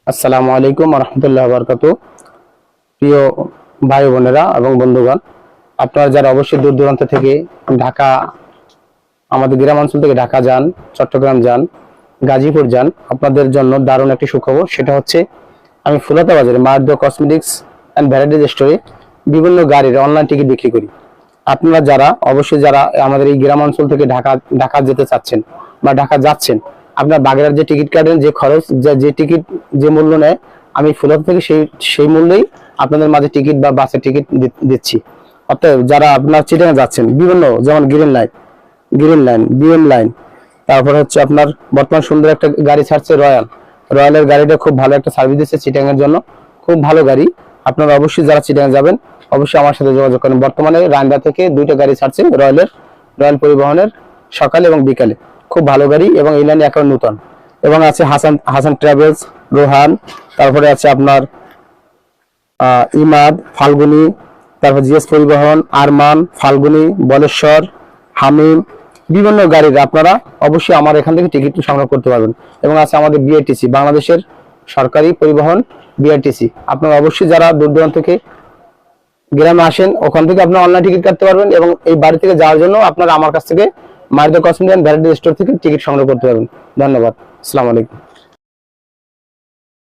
আসসালামু আলাইকুম ওয়া রাহমাতুল্লাহি ওয়া বারাকাতুহু। প্রিয় ভাই বোনেরা এবং বন্ধুগণ, আপনারা যারা অবশ্যই দূর দূরান্ত থেকে ঢাকা, আমাদের গ্রাম অঞ্চল থেকে ঢাকা যান, চট্টগ্রাম যান, গাজীপুর যান, আপনাদের জন্য দারুণ একটি সুখবর। সেটা হচ্ছে আমি ফুলতা বাজারে মার্দ কসমেটিক্স অ্যান্ড ভ্যারাইটিজ স্টোরে বিভিন্ন গাড়ির অনলাইন টিকিট বিক্রি করি। আপনারা যারা অবশ্যই যারা আমাদের এই গ্রাম অঞ্চল থেকে ঢাকা যেতে চাচ্ছেন বা ঢাকা যাচ্ছেন, আপনার বাগেরহাট যে টিকিট কাটেন, যে খরচ, যে টিকিট যে মূল্য নেয়, আমি ফুলতা থেকে সেই মূল্যেই আপনাদের মাঝে টিকিট বা বাসের টিকিট দিচ্ছি। অতএব যারা আপনার চিটাগাং যাচ্ছেন, বিভিন্ন যেমন গ্রিন লাইন, বিএম লাইন, তারপর হচ্ছে আপনার বর্তমান সুন্দর একটা গাড়ি ছাড়ছে রয়্যালের গাড়িটা খুব ভালো একটা সার্ভিস দিচ্ছে চিটাগাং এর জন্য, খুব ভালো গাড়ি। আপনারা অবশ্যই যারা চিটাগাং যাবেন অবশ্যই আমার সাথে যোগাযোগ করেন। বর্তমানে রায়ন্দা থেকে 2টা গাড়ি ছাড়ছে রয়্যাল পরিবহনের, সকালে এবং বিকালে, খুব ভালো গাড়ি এবং এই লাইনে এখন নতুন। এবং আছে হাসান ট্রাভেলস, রোহান, তারপরে আছে আপনার ইমাদ, ফাল্গুনি, তারপর জিএস পরিবহন, আরমান, ফাল্গুনি, বলেশ্বর, হামিম, বিভিন্ন গাড়ির আপনারা অবশ্যই আমার এখান থেকে টিকিট সংগ্রহ করতে পারবেন। এবং আছে আমাদের বিআরটিসি, বাংলাদেশের সরকারি পরিবহন বিআরটিসি। আপনারা অবশ্যই যারা দূর দূরান্ত থেকে গ্রামে আসেন, ওখান থেকে আপনারা অনলাইন টিকিট কাটতে পারবেন এবং এই বাড়ি থেকে যাওয়ার জন্য আপনারা আমার কাছ থেকে মার্দ কসমেটিক্স অ্যান্ড ভ্যারাইটি স্টোর থেকে টিকিট সংগ্রহ করতে পারবেন। ধন্যবাদ। আসসালামু আলাইকুম।